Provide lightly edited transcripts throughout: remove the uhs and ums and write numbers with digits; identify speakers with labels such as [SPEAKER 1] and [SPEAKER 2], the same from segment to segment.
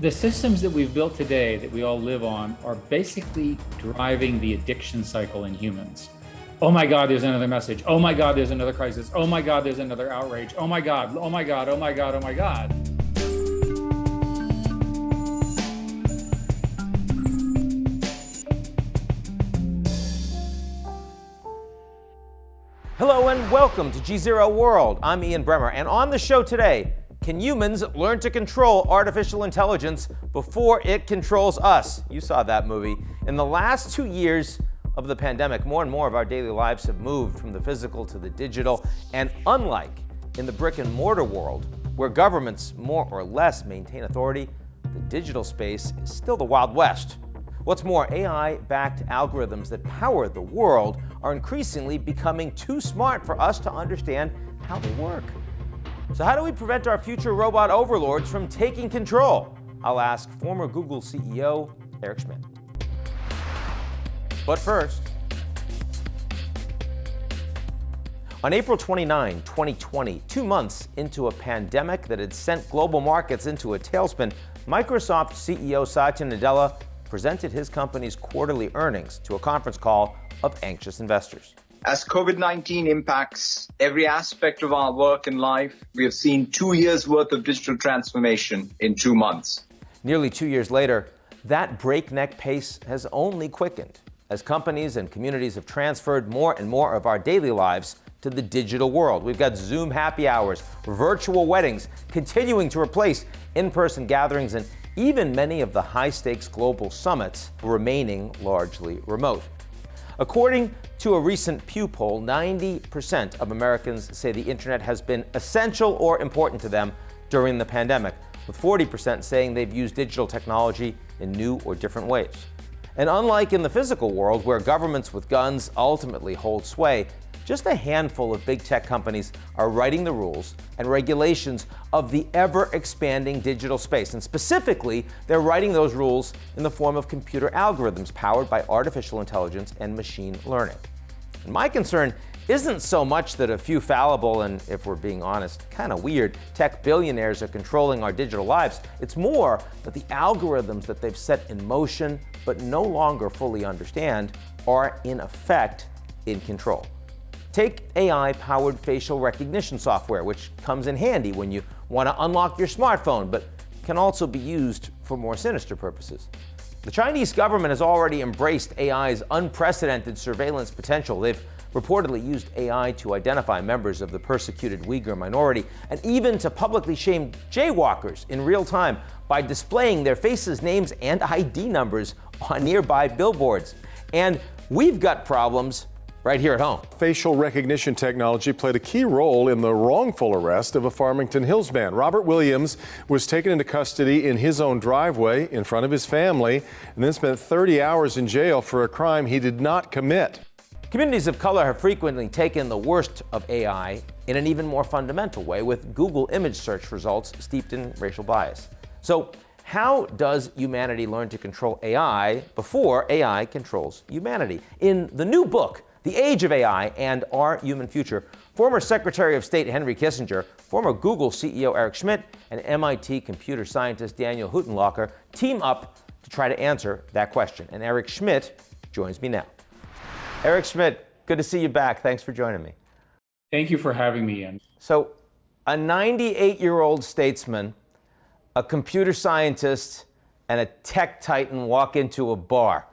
[SPEAKER 1] The systems that we've built today that we all live on are basically driving the addiction cycle in humans. Oh my God, there's another message. Oh my God, there's another crisis. Oh my God, there's another outrage. Oh my God, oh my God, oh my God, oh my God.
[SPEAKER 2] Hello and welcome to GZERO World. I'm Ian Bremmer, and on the show today, can humans learn to control artificial intelligence before it controls us? You saw that movie. In the last 2 years of the pandemic, more and more of our daily lives have moved from the physical to the digital, and unlike in the brick and mortar world, where governments more or less maintain authority, the digital space is still the Wild West. What's more, AI-backed algorithms that power the world are increasingly becoming too smart for us to understand how they work. So how do we prevent our future robot overlords from taking control? I'll ask former Google CEO Eric Schmidt. But first, on April 29, 2020, 2 months into a pandemic that had sent global markets into a tailspin, Microsoft CEO Satya Nadella presented his company's quarterly earnings to a conference call of anxious investors.
[SPEAKER 3] As COVID-19 impacts every aspect of our work and life, we have seen 2 years' worth of digital transformation in 2 months.
[SPEAKER 2] Nearly 2 years later, that breakneck pace has only quickened as companies and communities have transferred more and more of our daily lives to the digital world. We've got Zoom happy hours, virtual weddings, continuing to replace in-person gatherings, and even many of the high-stakes global summits remaining largely remote. According to a recent Pew poll, 90% of Americans say the internet has been essential or important to them during the pandemic, with 40% saying they've used digital technology in new or different ways. And unlike in the physical world, where governments with guns ultimately hold sway, just a handful of big tech companies are writing the rules and regulations of the ever-expanding digital space. And specifically, they're writing those rules in the form of computer algorithms powered by artificial intelligence and machine learning. And my concern isn't so much that a few fallible and, if we're being honest, kind of weird tech billionaires are controlling our digital lives. It's more that the algorithms that they've set in motion but no longer fully understand are, in effect, in control. Take AI-powered facial recognition software, which comes in handy when you want to unlock your smartphone, but can also be used for more sinister purposes. The Chinese government has already embraced AI's unprecedented surveillance potential. They've reportedly used AI to identify members of the persecuted Uyghur minority, and even to publicly shame jaywalkers in real time by displaying their faces, names, and ID numbers on nearby billboards. And we've got problems right here at home.
[SPEAKER 4] Facial recognition technology played a key role in the wrongful arrest of a Farmington Hills man. Robert Williams was taken into custody in his own driveway in front of his family and then spent 30 hours in jail for a crime he did not commit.
[SPEAKER 2] Communities of color have frequently taken the worst of AI in an even more fundamental way, with Google image search results steeped in racial bias. So how does humanity learn to control AI before AI controls humanity? In the new book, The Age of AI and Our Human Future, former Secretary of State Henry Kissinger, former Google CEO Eric Schmidt, and MIT computer scientist Daniel Huttenlocher team up to try to answer that question. And Eric Schmidt joins me now. Eric Schmidt, good to see you back. Thanks for joining me.
[SPEAKER 1] Thank you for having me, Ian.
[SPEAKER 2] So, a 98-year-old statesman, a computer scientist, and a tech titan walk into a bar.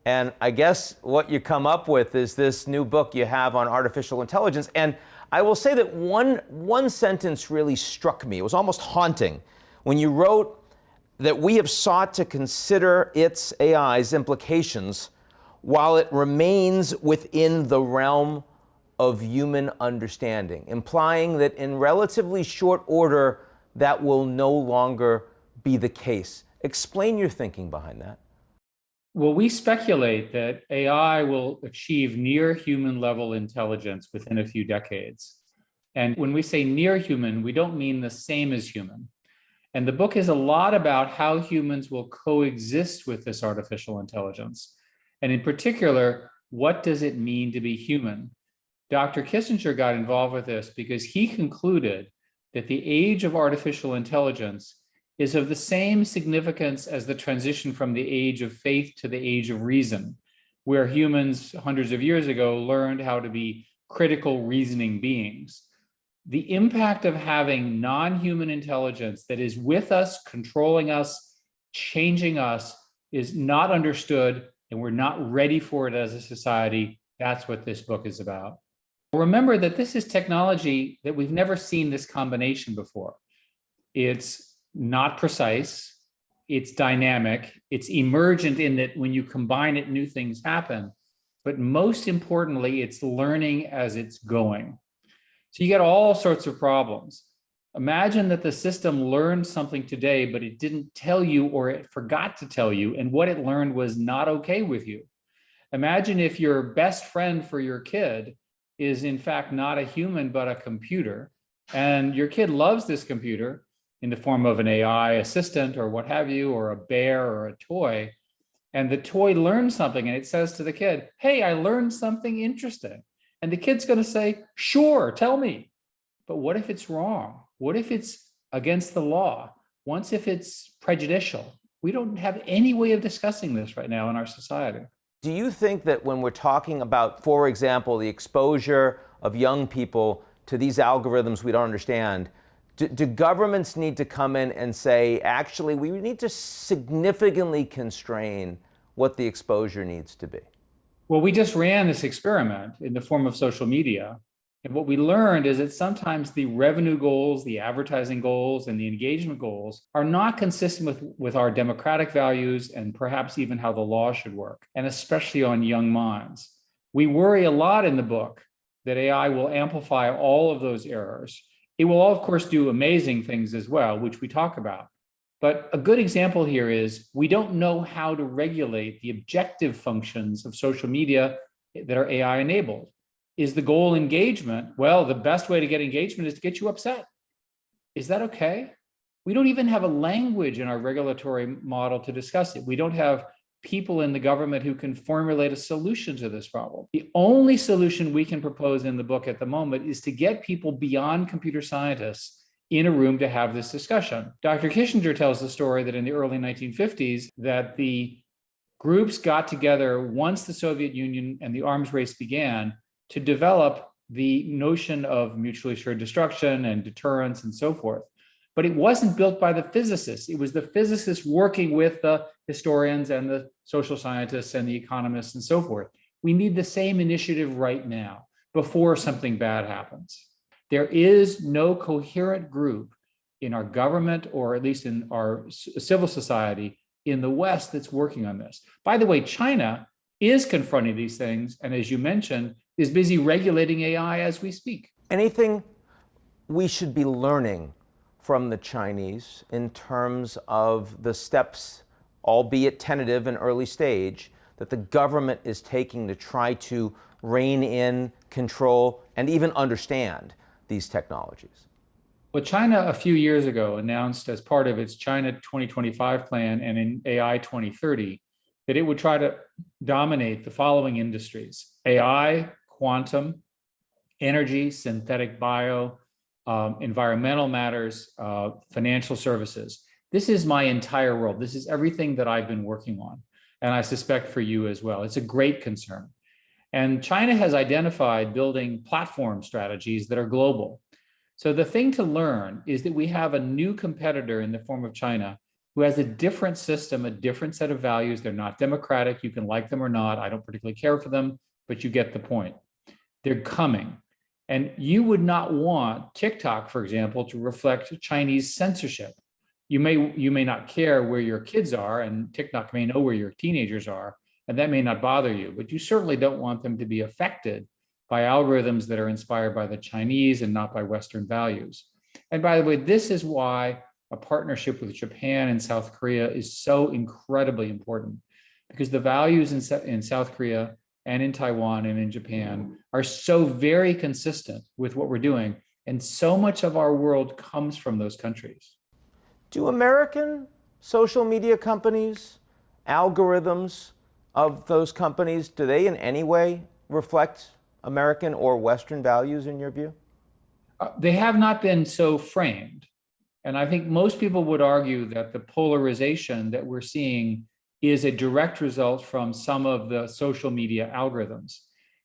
[SPEAKER 2] And I guess what you come up with is this new book you have on artificial intelligence. And I will say that one sentence really struck me. It was almost haunting when you wrote that we have sought to consider its AI's implications while it remains within the realm of human understanding, implying that in relatively short order, that will no longer be the case. Explain your thinking behind that.
[SPEAKER 1] Well, we speculate that AI will achieve near human level intelligence within a few decades. And when we say near human, we don't mean the same as human. And the book is a lot about how humans will coexist with this artificial intelligence. And in particular, what does it mean to be human? Dr. Kissinger got involved with this because he concluded that the age of artificial intelligence is of the same significance as the transition from the age of faith to the age of reason, where humans hundreds of years ago learned how to be critical reasoning beings. The impact of having non-human intelligence that is with us, controlling us, changing us, is not understood, and we're not ready for it as a society. That's what this book is about. Remember that this is technology that we've never seen this combination before. It's not precise, it's dynamic, it's emergent in that when you combine it, new things happen. But most importantly, it's learning as it's going. So you get all sorts of problems. Imagine that the system learned something today, but it didn't tell you, or it forgot to tell you, and what it learned was not okay with you. Imagine if your best friend for your kid is in fact not a human, but a computer, and your kid loves this computer in the form of an AI assistant or what have you, or a bear or a toy, and the toy learns something and it says to the kid, hey, I learned something interesting. And the kid's going to say, sure, tell me. But what if it's wrong? What if it's against the law? What if it's prejudicial? We don't have any way of discussing this right now in our society.
[SPEAKER 2] Do you think that when we're talking about, for example, the exposure of young people to these algorithms we don't understand, do governments need to come in and say, actually, we need to significantly constrain what the exposure needs to be?
[SPEAKER 1] Well, we just ran this experiment in the form of social media. And what we learned is that sometimes the revenue goals, the advertising goals, and the engagement goals are not consistent with our democratic values and perhaps even how the law should work, and especially on young minds. We worry a lot in the book that AI will amplify all of those errors. It will, of course, do amazing things as well, which we talk about. But a good example here is we don't know how to regulate the objective functions of social media that are AI enabled. Is the goal engagement? Well, the best way to get engagement is to get you upset. Is that okay? We don't even have a language in our regulatory model to discuss it. We don't have people in the government who can formulate a solution to this problem. The only solution we can propose in the book at the moment is to get people beyond computer scientists in a room to have this discussion. Dr. Kissinger tells the story that in the early 1950s, that the groups got together once the Soviet Union and the arms race began to develop the notion of mutually assured destruction and deterrence and so forth. But it wasn't built by the physicists. It was the physicists working with the historians and the social scientists and the economists and so forth. We need the same initiative right now before something bad happens. There is no coherent group in our government, or at least in our civil society in the West, that's working on this. By the way, China is confronting these things, and as you mentioned, is busy regulating AI as we speak.
[SPEAKER 2] Anything we should be learning from the Chinese in terms of the steps, albeit tentative and early stage, that the government is taking to try to rein in, control, and even understand these technologies?
[SPEAKER 1] Well, China a few years ago announced, as part of its China 2025 plan and in AI 2030, that it would try to dominate the following industries: AI, quantum, energy, synthetic bio, environmental matters, financial services. This is my entire world. This is everything that I've been working on, and I suspect for you as well. It's a great concern. And China has identified building platform strategies that are global. So the thing to learn is that we have a new competitor in the form of China who has a different system, a different set of values. They're not democratic. You can like them or not. I don't particularly care for them, but you get the point. They're coming. And you would not want TikTok, for example, to reflect Chinese censorship. You may not care where your kids are, and TikTok may know where your teenagers are, and that may not bother you, but you certainly don't want them to be affected by algorithms that are inspired by the Chinese and not by Western values. And by the way, this is why a partnership with Japan and South Korea is so incredibly important, because the values in South Korea and in Taiwan and in Japan are so very consistent with what we're doing. And so much of our world comes from those countries.
[SPEAKER 2] Do American social media companies, algorithms of those companies, do they in any way reflect American or Western values in your view?
[SPEAKER 1] They have not been so framed. And I think most people would argue that the polarization that we're seeing is a direct result from some of the social media algorithms.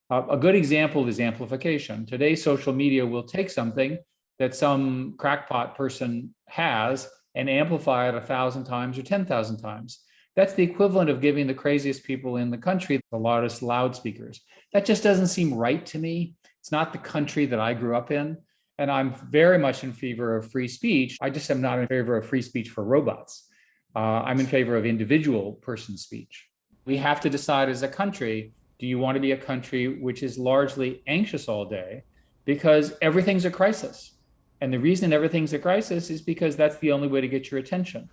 [SPEAKER 1] A good example is amplification. Today, social media will take something that some crackpot person has and amplify it 1,000 times or 10,000 times. That's the equivalent of giving the craziest people in the country the loudest loudspeakers. That just doesn't seem right to me. It's not the country that I grew up in. And I'm very much in favor of free speech. I just am not in favor of free speech for robots. I'm in favor of individual person speech. We have to decide as a country, do you want to be a country which is largely anxious all day because everything's a crisis? And the reason everything's a crisis is because that's the only way to get your attention.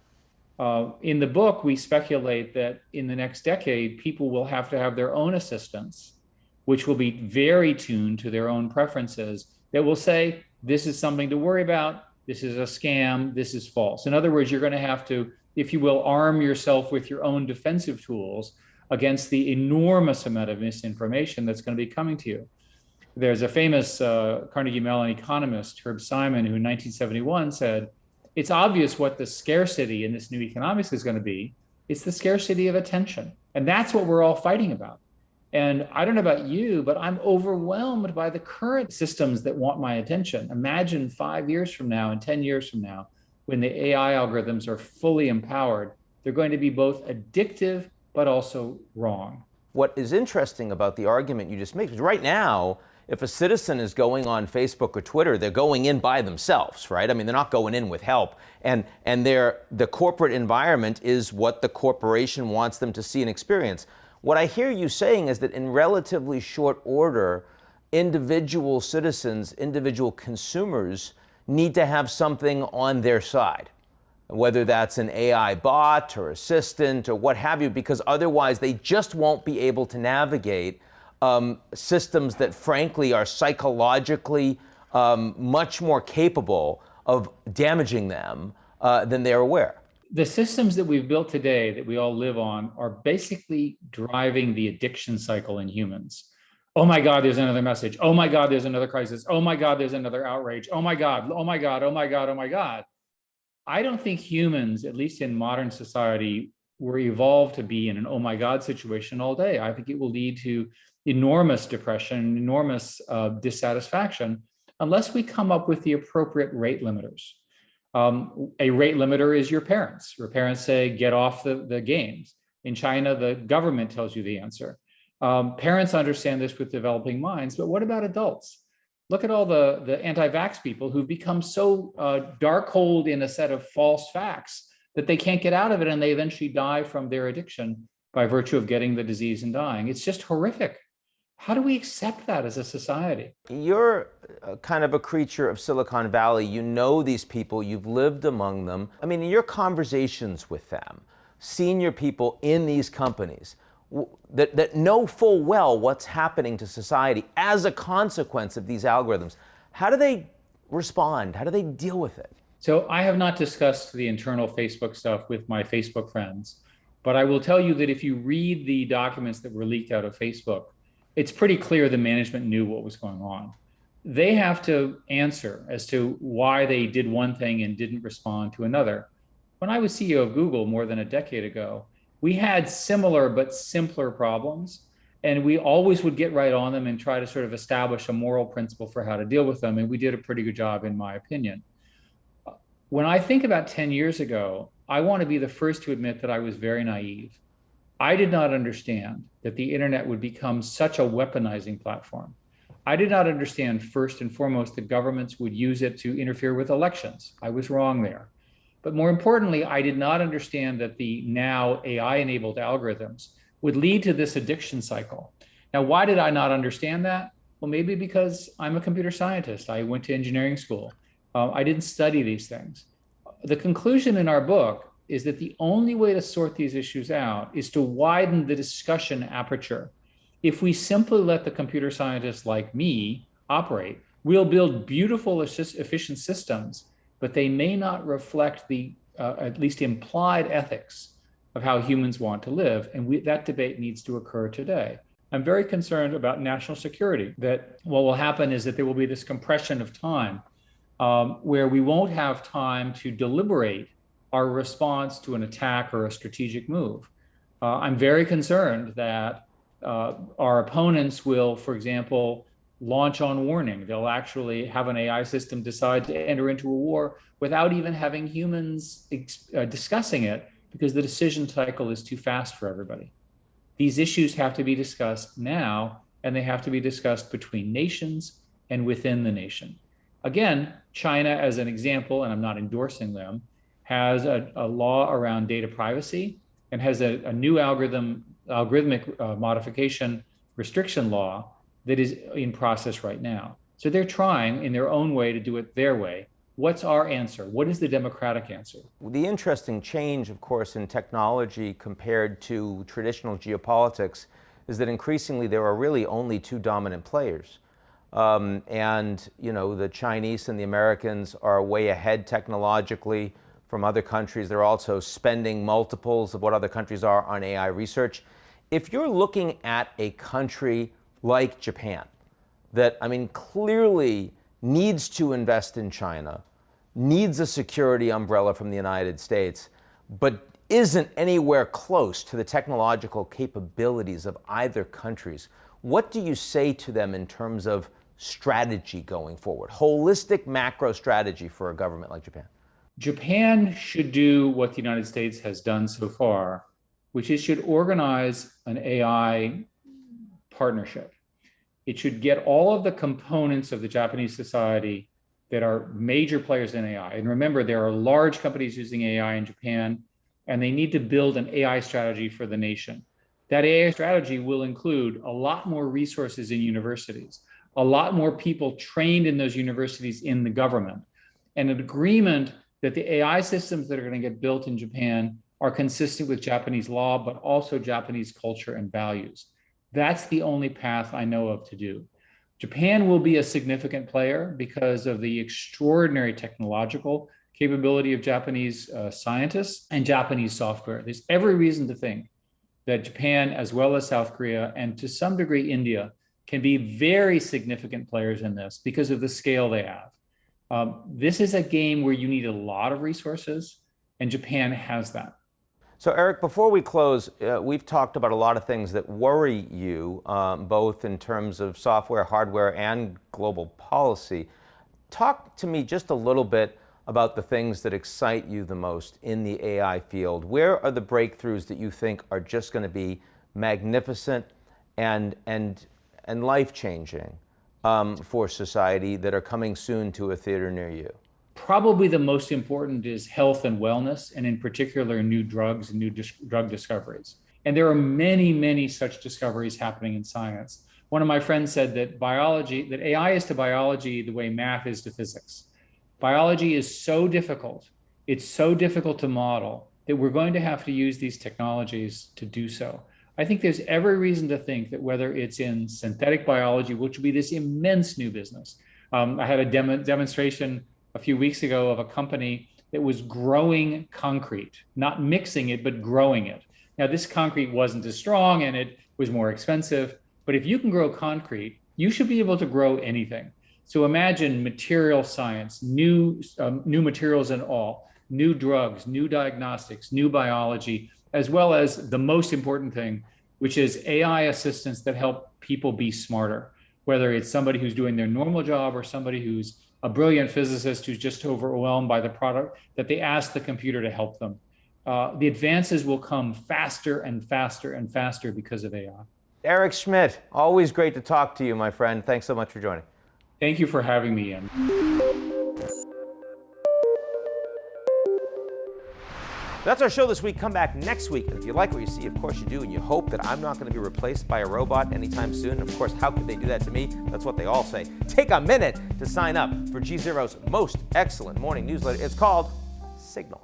[SPEAKER 1] In the book, we speculate that in the next decade, people will have to have their own assistants, which will be very tuned to their own preferences, that will say, this is something to worry about, this is a scam, this is false. In other words, you're going to have to, if you will, arm yourself with your own defensive tools against the enormous amount of misinformation that's going to be coming to you. There's a famous Carnegie Mellon economist, Herb Simon, who in 1971 said, it's obvious what the scarcity in this new economics is going to be. It's the scarcity of attention. And that's what we're all fighting about. And I don't know about you, but I'm overwhelmed by the current systems that want my attention. Imagine 5 years from now and 10 years from now, when the AI algorithms are fully empowered, they're going to be both addictive, but also wrong.
[SPEAKER 2] What is interesting about the argument you just made is right now, if a citizen is going on Facebook or Twitter, they're going in by themselves, right? I mean, they're not going in with help. And the corporate environment is what the corporation wants them to see and experience. What I hear you saying is that in relatively short order, individual citizens, individual consumers need to have something on their side, whether that's an AI bot or assistant or what have you, because otherwise they just won't be able to navigate systems that frankly are psychologically much more capable of damaging them than they're aware.
[SPEAKER 1] The systems that we've built today that we all live on are basically driving the addiction cycle in humans. Oh my God, there's another message. Oh my God, there's another crisis. Oh my God, there's another outrage. Oh my God, oh my God, oh my God, oh my God. I don't think humans, at least in modern society, were evolved to be in an oh my God situation all day. I think it will lead to enormous depression, enormous dissatisfaction, unless we come up with the appropriate rate limiters. A rate limiter is your parents. Your parents say, get off the games. In China, the government tells you the answer. Parents understand this with developing minds, but what about adults? Look at all the anti-vax people who've become so dark-holed in a set of false facts that they can't get out of it, and they eventually die from their addiction by virtue of getting the disease and dying. It's just horrific. How do we accept that as a society?
[SPEAKER 2] You're kind of a creature of Silicon Valley. You know these people, you've lived among them. I mean, in your conversations with them, senior people in these companies that know full well what's happening to society as a consequence of these algorithms, how do they respond? How do they deal with it?
[SPEAKER 1] So I have not discussed the internal Facebook stuff with my Facebook friends, but I will tell you that if you read the documents that were leaked out of Facebook, it's pretty clear the management knew what was going on. They have to answer as to why they did one thing and didn't respond to another. When I was CEO of Google more than a decade ago, we had similar but simpler problems, and we always would get right on them and try to sort of establish a moral principle for how to deal with them, and we did a pretty good job, in my opinion. When I think about 10 years ago, I want to be the first to admit that I was very naive. I did not understand that the internet would become such a weaponizing platform. I did not understand, first and foremost, that governments would use it to interfere with elections. I was wrong there. But more importantly, I did not understand that the now AI-enabled algorithms would lead to this addiction cycle. Now, why did I not understand that? Well, maybe because I'm a computer scientist. I went to engineering school. I didn't study these things. The conclusion in our book is that the only way to sort these issues out is to widen the discussion aperture. If we simply let the computer scientists like me operate, we'll build beautiful, efficient systems, but they may not reflect the at least implied ethics of how humans want to live. And that debate needs to occur today. I'm very concerned about national security, that what will happen is that there will be this compression of time where we won't have time to deliberate our response to an attack or a strategic move. I'm very concerned that our opponents will, for example, launch on warning. They'll actually have an AI system decide to enter into a war without even having humans discussing it, because the decision cycle is too fast for everybody. These issues have to be discussed now, and they have to be discussed between nations and within the nation. Again, China, as an example, and I'm not endorsing them, has a law around data privacy and has a new algorithmic modification restriction law that is in process right now. So they're trying in their own way to do it their way. What's our answer? What is the democratic answer?
[SPEAKER 2] The interesting change, of course, in technology compared to traditional geopolitics is that increasingly there are really only two dominant players. And, you know, the Chinese and the Americans are way ahead technologically from other countries. They're also spending multiples of what other countries are on AI research. If you're looking at a country like Japan, that, I mean, clearly needs to invest in China, needs a security umbrella from the United States, but isn't anywhere close to the technological capabilities of either countries, what do you say to them in terms of strategy going forward, holistic macro strategy for a government like Japan?
[SPEAKER 1] Japan should do what the United States has done so far, which is should organize an AI partnership. It should get all of the components of the Japanese society that are major players in AI. And remember, there are large companies using AI in Japan, and they need to build an AI strategy for the nation. That AI strategy will include a lot more resources in universities, a lot more people trained in those universities in the government, and an agreement that the AI systems that are going to get built in Japan are consistent with Japanese law, but also Japanese culture and values. That's the only path I know of to do. Japan will be a significant player because of the extraordinary technological capability of Japanese scientists and Japanese software. There's every reason to think that Japan, as well as South Korea, and to some degree India, can be very significant players in this because of the scale they have. This is a game where you need a lot of resources, and Japan has that.
[SPEAKER 2] So Eric, before we close, we've talked about a lot of things that worry you, both in terms of software, hardware, and global policy. Talk to me just a little bit about the things that excite you the most in the AI field. Where are the breakthroughs that you think are just going to be magnificent and life-changing for society that are coming soon to a theater near you?
[SPEAKER 1] Probably the most important is health and wellness, and in particular, new drugs and new drug discoveries. And there are many, many such discoveries happening in science. One of my friends said that AI is to biology the way math is to physics. Biology is so difficult, it's so difficult to model, that we're going to have to use these technologies to do so. I think there's every reason to think that whether it's in synthetic biology, which will be this immense new business. I had a demonstration a few weeks ago of a company that was growing concrete, not mixing it, but growing it. Now, this concrete wasn't as strong and it was more expensive, but if you can grow concrete, you should be able to grow anything. So imagine material science, new materials in all, new drugs, new diagnostics, new biology, as well as the most important thing, which is AI assistants that help people be smarter, whether it's somebody who's doing their normal job or somebody who's a brilliant physicist who's just overwhelmed by the product, that they ask the computer to help them. The advances will come faster and faster and faster because of AI.
[SPEAKER 2] Eric Schmidt, always great to talk to you, my friend. Thanks so much for joining.
[SPEAKER 1] Thank you for having me, Ian.
[SPEAKER 2] That's our show this week. Come back next week. And if you like what you see, of course you do, and you hope that I'm not going to be replaced by a robot anytime soon. And of course, how could they do that to me? That's what they all say. Take a minute to sign up for GZERO's most excellent morning newsletter. It's called Signal.